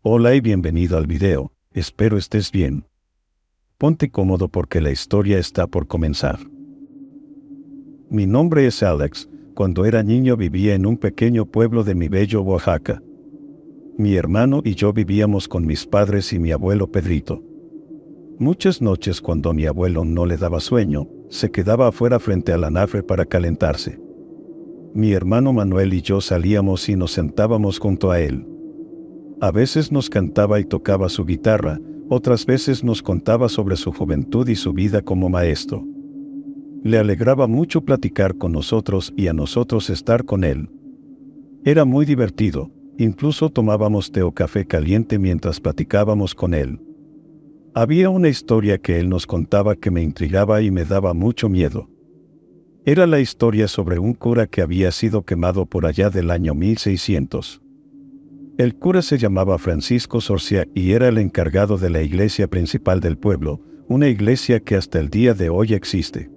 Hola y bienvenido al video, espero estés bien. Ponte cómodo porque la historia está por comenzar. Mi nombre es Alex. Cuando era niño vivía en un pequeño pueblo de mi bello Oaxaca. Mi hermano y yo vivíamos con mis padres y mi abuelo Pedrito. Muchas noches cuando mi abuelo no le daba sueño, se quedaba afuera frente al anafre para calentarse. Mi hermano Manuel y yo salíamos y nos sentábamos junto a él. A veces nos cantaba y tocaba su guitarra, otras veces nos contaba sobre su juventud y su vida como maestro. Le alegraba mucho platicar con nosotros y a nosotros estar con él. Era muy divertido, incluso tomábamos té o café caliente mientras platicábamos con él. Había una historia que él nos contaba que me intrigaba y me daba mucho miedo. Era la historia sobre un cura que había sido quemado por allá del año 1600. El cura se llamaba Francisco Sorcia y era el encargado de la iglesia principal del pueblo, una iglesia que hasta el día de hoy existe.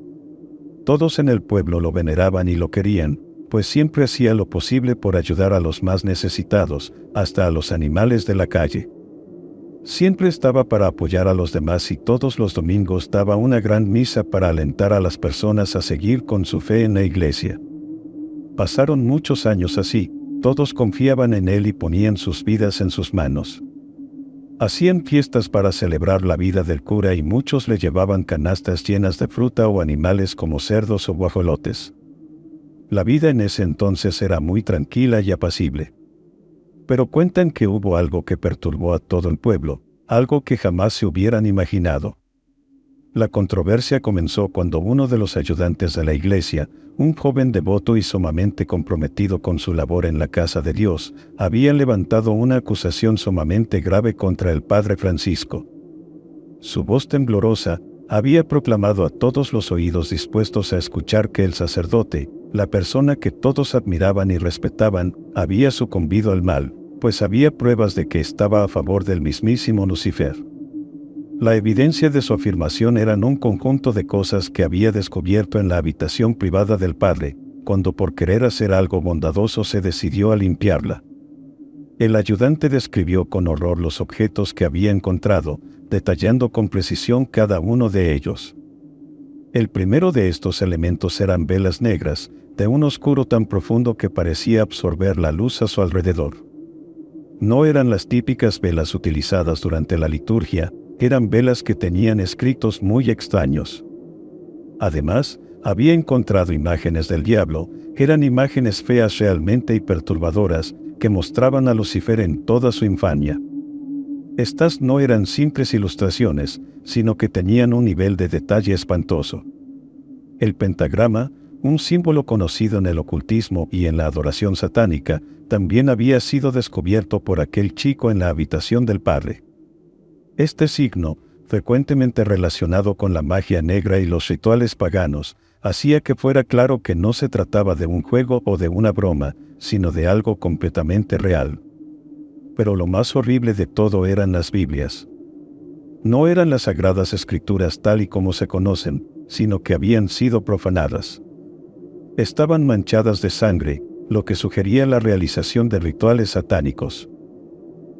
Todos en el pueblo lo veneraban y lo querían, pues siempre hacía lo posible por ayudar a los más necesitados, hasta a los animales de la calle. Siempre estaba para apoyar a los demás y todos los domingos daba una gran misa para alentar a las personas a seguir con su fe en la iglesia. Pasaron muchos años así. Todos confiaban en él y ponían sus vidas en sus manos. Hacían fiestas para celebrar la vida del cura y muchos le llevaban canastas llenas de fruta o animales como cerdos o guajolotes. La vida en ese entonces era muy tranquila y apacible. Pero cuentan que hubo algo que perturbó a todo el pueblo, algo que jamás se hubieran imaginado. La controversia comenzó cuando uno de los ayudantes de la iglesia, un joven devoto y sumamente comprometido con su labor en la casa de Dios, había levantado una acusación sumamente grave contra el padre Francisco. Su voz temblorosa había proclamado a todos los oídos dispuestos a escuchar que el sacerdote, la persona que todos admiraban y respetaban, había sucumbido al mal, pues había pruebas de que estaba a favor del mismísimo Lucifer. La evidencia de su afirmación eran un conjunto de cosas que había descubierto en la habitación privada del padre, cuando por querer hacer algo bondadoso se decidió a limpiarla. El ayudante describió con horror los objetos que había encontrado, detallando con precisión cada uno de ellos. El primero de estos elementos eran velas negras, de un oscuro tan profundo que parecía absorber la luz a su alrededor. No eran las típicas velas utilizadas durante la liturgia, eran velas que tenían escritos muy extraños. Además, había encontrado imágenes del diablo, eran imágenes feas realmente y perturbadoras, que mostraban a Lucifer en toda su infamia. Estas no eran simples ilustraciones, sino que tenían un nivel de detalle espantoso. El pentagrama, un símbolo conocido en el ocultismo y en la adoración satánica, también había sido descubierto por aquel chico en la habitación del padre. Este signo, frecuentemente relacionado con la magia negra y los rituales paganos, hacía que fuera claro que no se trataba de un juego o de una broma, sino de algo completamente real. Pero lo más horrible de todo eran las Biblias. No eran las sagradas escrituras tal y como se conocen, sino que habían sido profanadas. Estaban manchadas de sangre, lo que sugería la realización de rituales satánicos.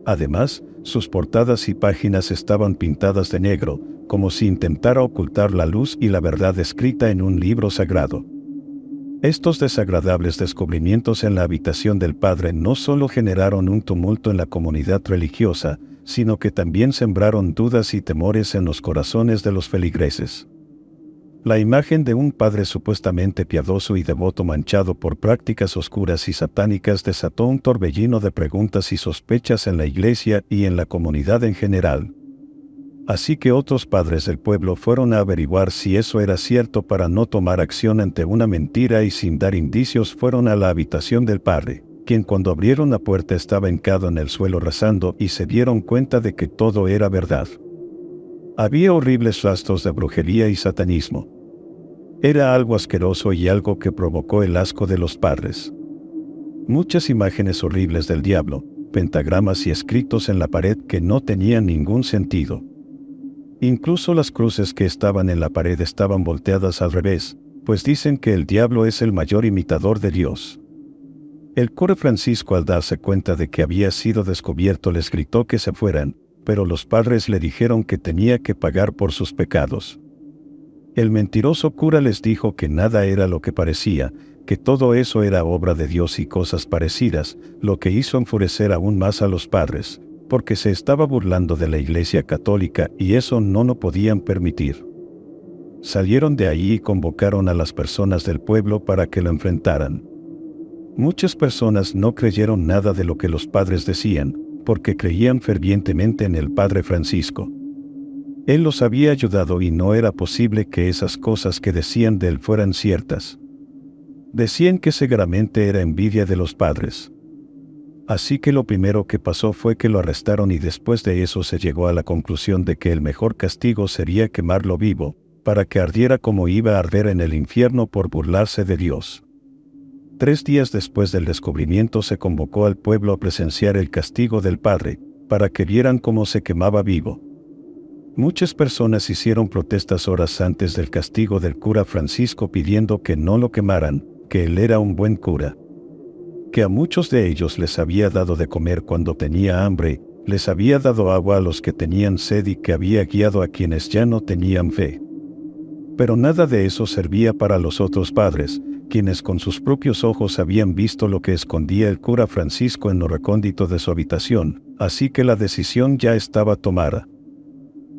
Además, sus portadas y páginas estaban pintadas de negro, como si intentara ocultar la luz y la verdad escrita en un libro sagrado. Estos desagradables descubrimientos en la habitación del padre no solo generaron un tumulto en la comunidad religiosa, sino que también sembraron dudas y temores en los corazones de los feligreses. La imagen de un padre supuestamente piadoso y devoto manchado por prácticas oscuras y satánicas desató un torbellino de preguntas y sospechas en la iglesia y en la comunidad en general. Así que otros padres del pueblo fueron a averiguar si eso era cierto para no tomar acción ante una mentira y sin dar indicios fueron a la habitación del padre, quien cuando abrieron la puerta estaba hincado en el suelo rezando y se dieron cuenta de que todo era verdad. Había horribles rastros de brujería y satanismo. Era algo asqueroso y algo que provocó el asco de los padres. Muchas imágenes horribles del diablo, pentagramas y escritos en la pared que no tenían ningún sentido. Incluso las cruces que estaban en la pared estaban volteadas al revés, pues dicen que el diablo es el mayor imitador de Dios. El cura Francisco, al darse cuenta de que había sido descubierto, les gritó que se fueran, pero los padres le dijeron que tenía que pagar por sus pecados. El mentiroso cura les dijo que nada era lo que parecía, que todo eso era obra de Dios y cosas parecidas, lo que hizo enfurecer aún más a los padres, porque se estaba burlando de la Iglesia Católica y eso no lo podían permitir. Salieron de allí y convocaron a las personas del pueblo para que lo enfrentaran. Muchas personas no creyeron nada de lo que los padres decían, porque creían fervientemente en el Padre Francisco. Él los había ayudado y no era posible que esas cosas que decían de él fueran ciertas. Decían que seguramente era envidia de los padres. Así que lo primero que pasó fue que lo arrestaron y después de eso se llegó a la conclusión de que el mejor castigo sería quemarlo vivo, para que ardiera como iba a arder en el infierno por burlarse de Dios. 3 días después del descubrimiento se convocó al pueblo a presenciar el castigo del Padre, para que vieran cómo se quemaba vivo. Muchas personas hicieron protestas horas antes del castigo del cura Francisco pidiendo que no lo quemaran, que él era un buen cura. Que a muchos de ellos les había dado de comer cuando tenía hambre, les había dado agua a los que tenían sed y que había guiado a quienes ya no tenían fe. Pero nada de eso servía para los otros padres, quienes con sus propios ojos habían visto lo que escondía el cura Francisco en lo recóndito de su habitación, así que la decisión ya estaba tomada.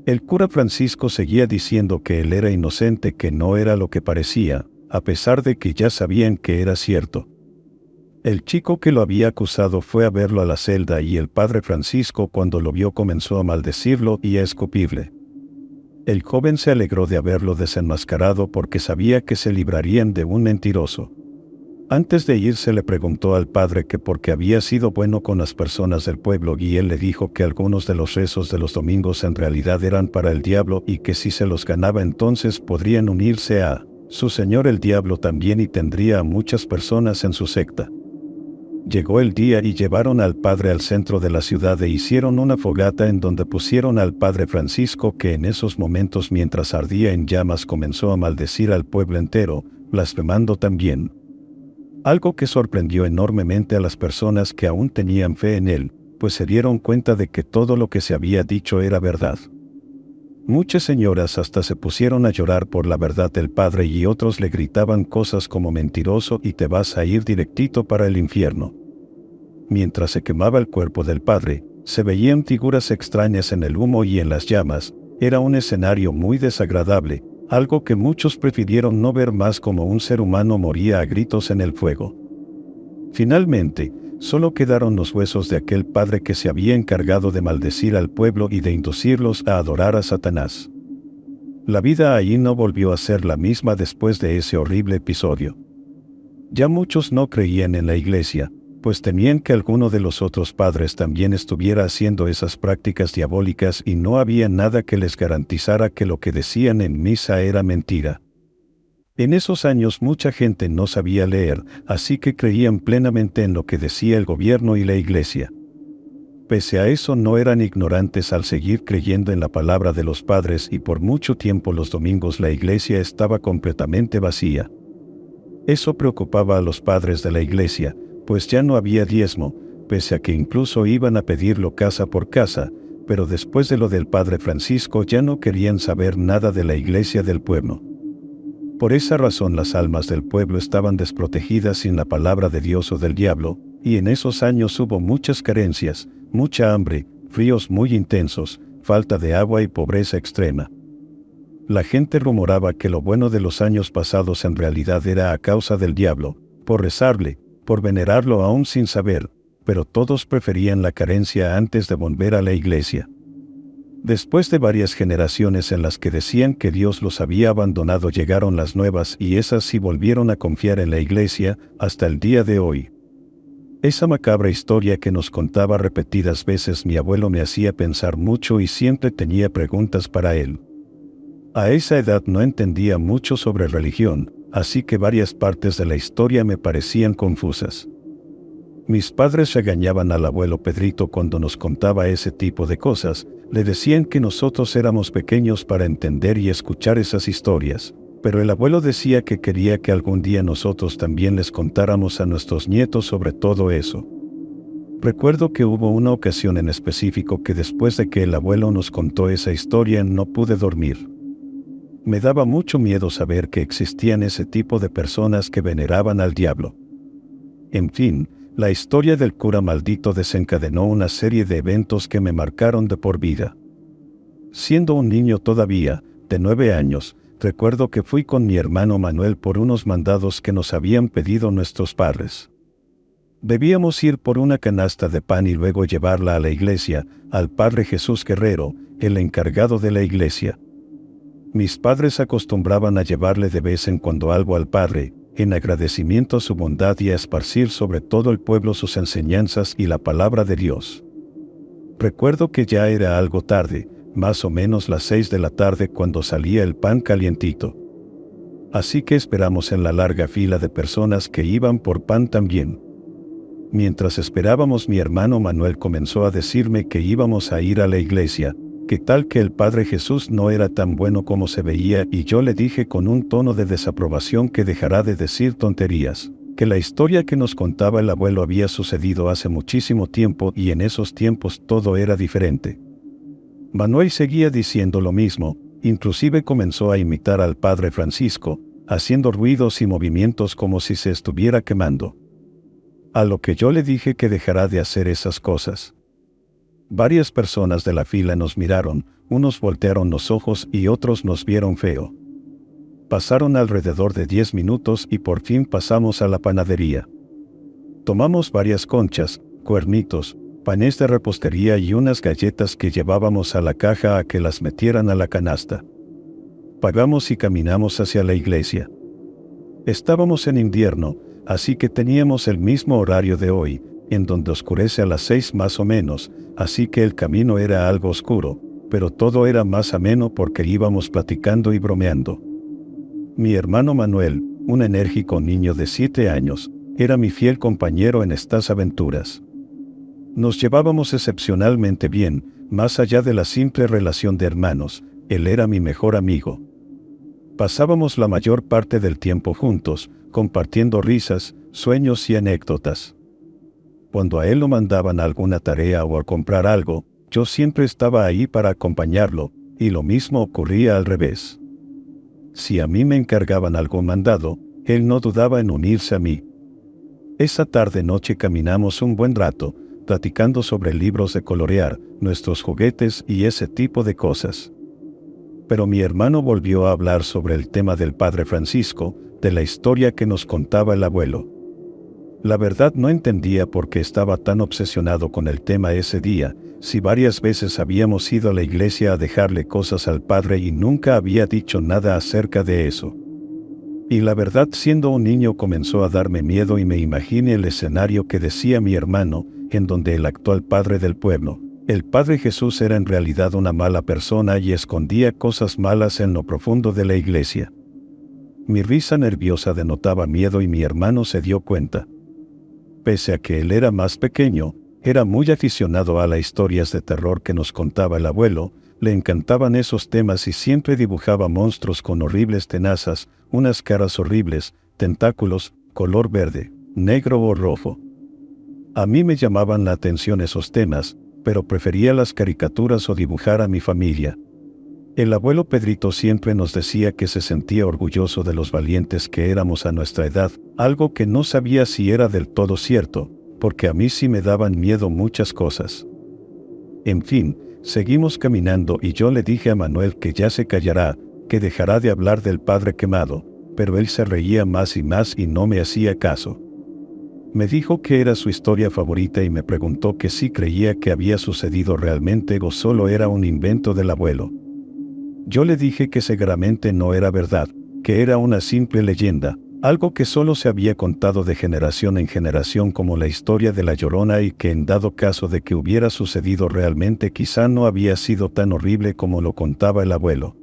El cura Francisco seguía diciendo que él era inocente, que no era lo que parecía, a pesar de que ya sabían que era cierto. El chico que lo había acusado fue a verlo a la celda y el padre Francisco, cuando lo vio, comenzó a maldecirlo y a escupirle. El joven se alegró de haberlo desenmascarado porque sabía que se librarían de un mentiroso. Antes de irse le preguntó al padre que por qué había sido bueno con las personas del pueblo y él le dijo que algunos de los rezos de los domingos en realidad eran para el diablo y que si se los ganaba entonces podrían unirse a su señor el diablo también y tendría a muchas personas en su secta. Llegó el día y llevaron al padre al centro de la ciudad e hicieron una fogata en donde pusieron al padre Francisco, que en esos momentos mientras ardía en llamas comenzó a maldecir al pueblo entero, blasfemando también. Algo que sorprendió enormemente a las personas que aún tenían fe en él, pues se dieron cuenta de que todo lo que se había dicho era verdad. Muchas señoras hasta se pusieron a llorar por la verdad del padre y otros le gritaban cosas como mentiroso y te vas a ir directito para el infierno. Mientras se quemaba el cuerpo del padre, se veían figuras extrañas en el humo y en las llamas. Era un escenario muy desagradable, algo que muchos prefirieron no ver más, como un ser humano moría a gritos en el fuego. Finalmente, solo quedaron los huesos de aquel padre que se había encargado de maldecir al pueblo y de inducirlos a adorar a Satanás. La vida allí no volvió a ser la misma después de ese horrible episodio. Ya muchos no creían en la iglesia, pues temían que alguno de los otros padres también estuviera haciendo esas prácticas diabólicas y no había nada que les garantizara que lo que decían en misa era mentira. En esos años mucha gente no sabía leer, así que creían plenamente en lo que decía el gobierno y la iglesia. Pese a eso no eran ignorantes al seguir creyendo en la palabra de los padres y por mucho tiempo los domingos la iglesia estaba completamente vacía. Eso preocupaba a los padres de la iglesia, pues ya no había diezmo, pese a que incluso iban a pedirlo casa por casa, pero después de lo del padre Francisco ya no querían saber nada de la iglesia del pueblo. Por esa razón las almas del pueblo estaban desprotegidas sin la palabra de Dios o del diablo, y en esos años hubo muchas carencias, mucha hambre, fríos muy intensos, falta de agua y pobreza extrema. La gente rumoraba que lo bueno de los años pasados en realidad era a causa del diablo, por rezarle, por venerarlo aún sin saber, pero todos preferían la carencia antes de volver a la iglesia. Después de varias generaciones en las que decían que Dios los había abandonado, llegaron las nuevas y esas sí volvieron a confiar en la iglesia hasta el día de hoy. Esa macabra historia que nos contaba repetidas veces mi abuelo me hacía pensar mucho y siempre tenía preguntas para él. A esa edad no entendía mucho sobre religión, así que varias partes de la historia me parecían confusas. Mis padres regañaban al abuelo Pedrito cuando nos contaba ese tipo de cosas, le decían que nosotros éramos pequeños para entender y escuchar esas historias. Pero el abuelo decía que quería que algún día nosotros también les contáramos a nuestros nietos sobre todo eso. Recuerdo que hubo una ocasión en específico que después de que el abuelo nos contó esa historia no pude dormir. Me daba mucho miedo saber que existían ese tipo de personas que veneraban al diablo. En fin, la historia del cura maldito desencadenó una serie de eventos que me marcaron de por vida. Siendo un niño todavía, de 9 años, recuerdo que fui con mi hermano Manuel por unos mandados que nos habían pedido nuestros padres. Debíamos ir por una canasta de pan y luego llevarla a la iglesia, al padre Jesús Guerrero, el encargado de la iglesia. Mis padres acostumbraban a llevarle de vez en cuando algo al padre, en agradecimiento a su bondad y a esparcir sobre todo el pueblo sus enseñanzas y la palabra de Dios. Recuerdo que ya era algo tarde, más o menos las 6 de la tarde cuando salía el pan calientito. Así que esperamos en la larga fila de personas que iban por pan también. Mientras esperábamos, mi hermano Manuel comenzó a decirme que íbamos a ir a la iglesia, que tal que el Padre Jesús no era tan bueno como se veía, y yo le dije con un tono de desaprobación que dejara de decir tonterías, que la historia que nos contaba el abuelo había sucedido hace muchísimo tiempo y en esos tiempos todo era diferente. Manuel seguía diciendo lo mismo, inclusive comenzó a imitar al Padre Francisco, haciendo ruidos y movimientos como si se estuviera quemando. A lo que yo le dije que dejara de hacer esas cosas. Varias personas de la fila nos miraron, unos voltearon los ojos y otros nos vieron feo. Pasaron alrededor de 10 minutos y por fin pasamos a la panadería. Tomamos varias conchas, cuernitos, panes de repostería y unas galletas que llevábamos a la caja a que las metieran a la canasta. Pagamos y caminamos hacia la iglesia. Estábamos en invierno, así que teníamos el mismo horario de hoy, en donde oscurece a las 6 más o menos, así que el camino era algo oscuro, pero todo era más ameno porque íbamos platicando y bromeando. Mi hermano Manuel, un enérgico niño de 7 años, era mi fiel compañero en estas aventuras. Nos llevábamos excepcionalmente bien, más allá de la simple relación de hermanos, él era mi mejor amigo. Pasábamos la mayor parte del tiempo juntos, compartiendo risas, sueños y anécdotas. Cuando a él lo mandaban a alguna tarea o a comprar algo, yo siempre estaba ahí para acompañarlo, y lo mismo ocurría al revés. Si a mí me encargaban algún mandado, él no dudaba en unirse a mí. Esa tarde-noche caminamos un buen rato, platicando sobre libros de colorear, nuestros juguetes y ese tipo de cosas. Pero mi hermano volvió a hablar sobre el tema del Padre Francisco, de la historia que nos contaba el abuelo. La verdad no entendía por qué estaba tan obsesionado con el tema ese día, si varias veces habíamos ido a la iglesia a dejarle cosas al Padre y nunca había dicho nada acerca de eso. Y la verdad, siendo un niño, comenzó a darme miedo y me imaginé el escenario que decía mi hermano, en donde el actual padre del pueblo, el Padre Jesús, era en realidad una mala persona y escondía cosas malas en lo profundo de la iglesia. Mi risa nerviosa denotaba miedo y mi hermano se dio cuenta. Pese a que él era más pequeño, era muy aficionado a las historias de terror que nos contaba el abuelo, le encantaban esos temas y siempre dibujaba monstruos con horribles tenazas, unas caras horribles, tentáculos, color verde, negro o rojo. A mí me llamaban la atención esos temas, pero prefería las caricaturas o dibujar a mi familia. El abuelo Pedrito siempre nos decía que se sentía orgulloso de los valientes que éramos a nuestra edad, algo que no sabía si era del todo cierto, porque a mí sí me daban miedo muchas cosas. En fin, seguimos caminando y yo le dije a Manuel que ya se callará, que dejará de hablar del padre quemado, pero él se reía más y no me hacía caso. Me dijo que era su historia favorita y me preguntó que si creía que había sucedido realmente o solo era un invento del abuelo. Yo le dije que seguramente no era verdad, que era una simple leyenda, algo que solo se había contado de generación en generación como la historia de La Llorona y que en dado caso de que hubiera sucedido realmente quizá no había sido tan horrible como lo contaba el abuelo.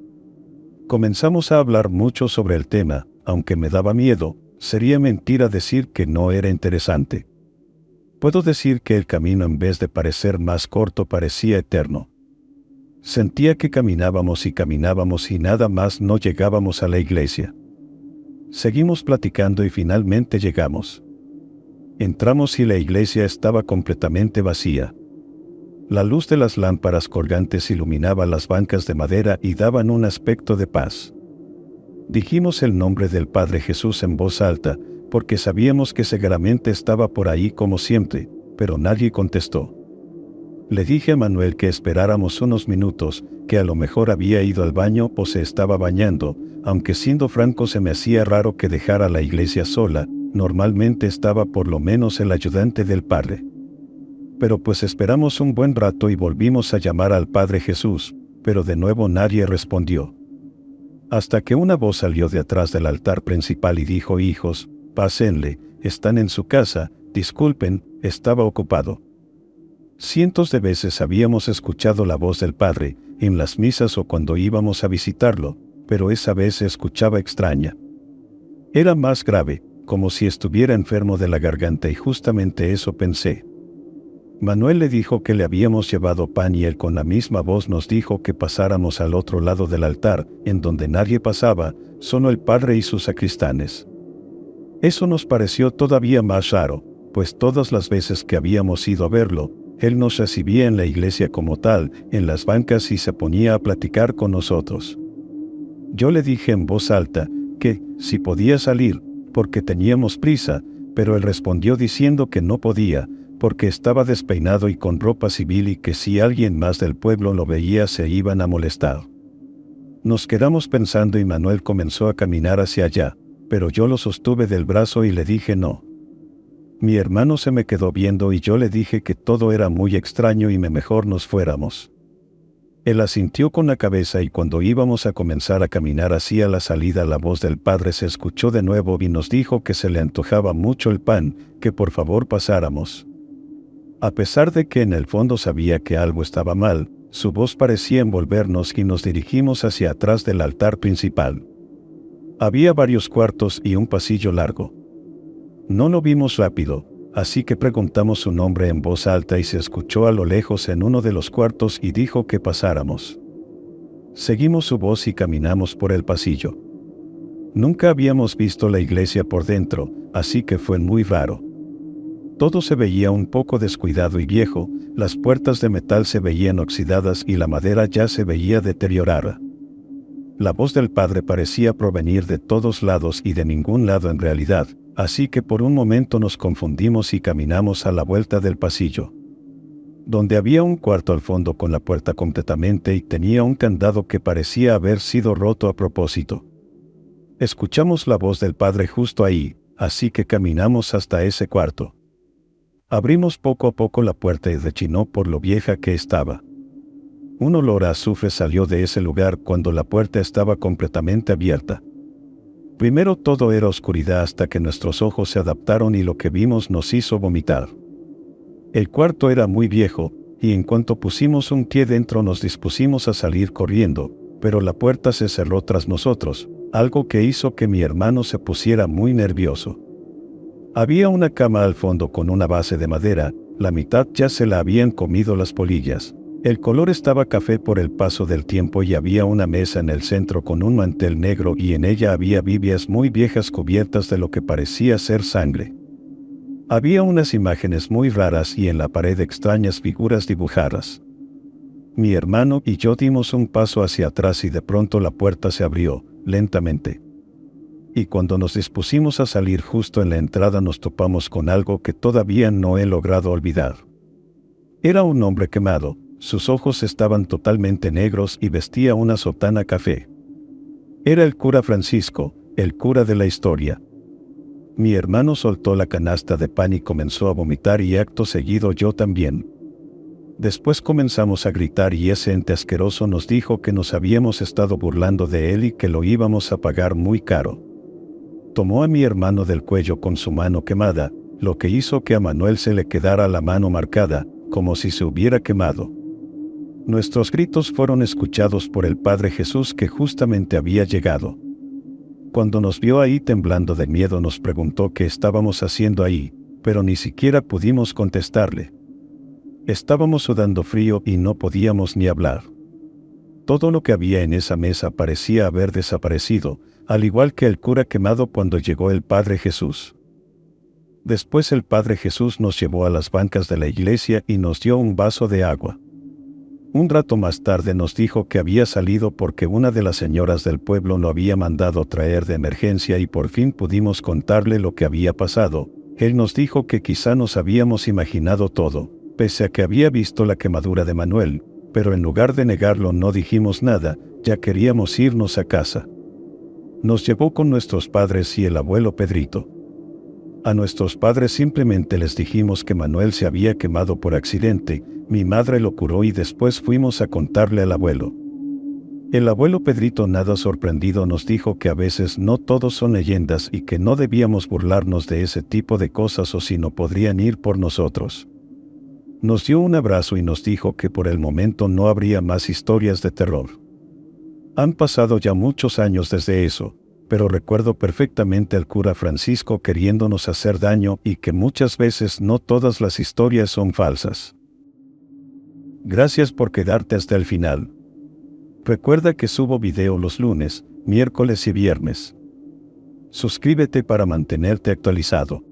Comenzamos a hablar mucho sobre el tema, aunque me daba miedo, sería mentira decir que no era interesante. Puedo decir que el camino en vez de parecer más corto parecía eterno. Sentía que caminábamos y nada más no llegábamos a la iglesia. Seguimos platicando y finalmente llegamos. Entramos y la iglesia estaba completamente vacía. La luz de las lámparas colgantes iluminaba las bancas de madera y daban un aspecto de paz. Dijimos el nombre del Padre Jesús en voz alta, porque sabíamos que seguramente estaba por ahí como siempre, pero nadie contestó. Le dije a Manuel que esperáramos unos minutos, que a lo mejor había ido al baño o se estaba bañando, aunque siendo franco se me hacía raro que dejara la iglesia sola, normalmente estaba por lo menos el ayudante del Padre. Pero pues esperamos un buen rato y volvimos a llamar al Padre Jesús, pero de nuevo nadie respondió. Hasta que una voz salió de atrás del altar principal y dijo: hijos, pásenle, están en su casa, disculpen, estaba ocupado. Cientos de veces habíamos escuchado la voz del Padre, en las misas o cuando íbamos a visitarlo, pero esa vez se escuchaba extraña. Era más grave, como si estuviera enfermo de la garganta y justamente eso pensé. Manuel le dijo que le habíamos llevado pan y él con la misma voz nos dijo que pasáramos al otro lado del altar, en donde nadie pasaba, solo el Padre y sus sacristanes. Eso nos pareció todavía más raro, pues todas las veces que habíamos ido a verlo, él nos recibía en la iglesia como tal, en las bancas y se ponía a platicar con nosotros. Yo le dije en voz alta que, si podía salir, porque teníamos prisa, pero él respondió diciendo que no podía, porque estaba despeinado y con ropa civil y que si alguien más del pueblo lo veía se iban a molestar. Nos quedamos pensando y Manuel comenzó a caminar hacia allá, pero yo lo sostuve del brazo y le dije no. Mi hermano se me quedó viendo y yo le dije que todo era muy extraño y mejor nos fuéramos. Él asintió con la cabeza y cuando íbamos a comenzar a caminar hacia la salida la voz del Padre se escuchó de nuevo y nos dijo que se le antojaba mucho el pan, que por favor pasáramos. A pesar de que en el fondo sabía que algo estaba mal, su voz parecía envolvernos y nos dirigimos hacia atrás del altar principal. Había varios cuartos y un pasillo largo. No lo vimos rápido, así que preguntamos su nombre en voz alta y se escuchó a lo lejos en uno de los cuartos y dijo que pasáramos. Seguimos su voz y caminamos por el pasillo. Nunca habíamos visto la iglesia por dentro, así que fue muy raro. Todo se veía un poco descuidado y viejo, las puertas de metal se veían oxidadas y la madera ya se veía deteriorada. La voz del Padre parecía provenir de todos lados y de ningún lado en realidad, así que por un momento nos confundimos y caminamos a la vuelta del pasillo. Donde había un cuarto al fondo con la puerta completamente y tenía un candado que parecía haber sido roto a propósito. Escuchamos la voz del Padre justo ahí, así que caminamos hasta ese cuarto. Abrimos poco a poco la puerta y rechinó por lo vieja que estaba. Un olor a azufre salió de ese lugar cuando la puerta estaba completamente abierta. Primero todo era oscuridad hasta que nuestros ojos se adaptaron y lo que vimos nos hizo vomitar. El cuarto era muy viejo, y en cuanto pusimos un pie dentro nos dispusimos a salir corriendo, pero la puerta se cerró tras nosotros, algo que hizo que mi hermano se pusiera muy nervioso. Había una cama al fondo con una base de madera, la mitad ya se la habían comido las polillas. El color estaba café por el paso del tiempo y había una mesa en el centro con un mantel negro y en ella había Biblias muy viejas cubiertas de lo que parecía ser sangre. Había unas imágenes muy raras y en la pared extrañas figuras dibujadas. Mi hermano y yo dimos un paso hacia atrás y de pronto la puerta se abrió, lentamente. Y cuando nos dispusimos a salir justo en la entrada nos topamos con algo que todavía no he logrado olvidar. Era un hombre quemado, sus ojos estaban totalmente negros y vestía una sotana café. Era el cura Francisco, el cura de la historia. Mi hermano soltó la canasta de pan y comenzó a vomitar y acto seguido yo también. Después comenzamos a gritar y ese ente asqueroso nos dijo que nos habíamos estado burlando de él y que lo íbamos a pagar muy caro. Tomó a mi hermano del cuello con su mano quemada, lo que hizo que a Manuel se le quedara la mano marcada, como si se hubiera quemado. Nuestros gritos fueron escuchados por el Padre Jesús que justamente había llegado. Cuando nos vio ahí temblando de miedo nos preguntó qué estábamos haciendo ahí, pero ni siquiera pudimos contestarle. Estábamos sudando frío y no podíamos ni hablar. Todo lo que había en esa mesa parecía haber desaparecido, al igual que el cura quemado cuando llegó el Padre Jesús. Después el Padre Jesús nos llevó a las bancas de la iglesia y nos dio un vaso de agua. Un rato más tarde nos dijo que había salido porque una de las señoras del pueblo lo había mandado traer de emergencia y por fin pudimos contarle lo que había pasado. Él nos dijo que quizá nos habíamos imaginado todo, pese a que había visto la quemadura de Manuel, pero en lugar de negarlo no dijimos nada, ya queríamos irnos a casa. Nos llevó con nuestros padres y el abuelo Pedrito. A nuestros padres simplemente les dijimos que Manuel se había quemado por accidente, mi madre lo curó y después fuimos a contarle al abuelo. El abuelo Pedrito, nada sorprendido, nos dijo que a veces no todos son leyendas y que no debíamos burlarnos de ese tipo de cosas o si no podrían ir por nosotros. Nos dio un abrazo y nos dijo que por el momento no habría más historias de terror. Han pasado ya muchos años desde eso, pero recuerdo perfectamente al cura Francisco queriéndonos hacer daño y que muchas veces no todas las historias son falsas. Gracias por quedarte hasta el final. Recuerda que subo video los lunes, miércoles y viernes. Suscríbete para mantenerte actualizado.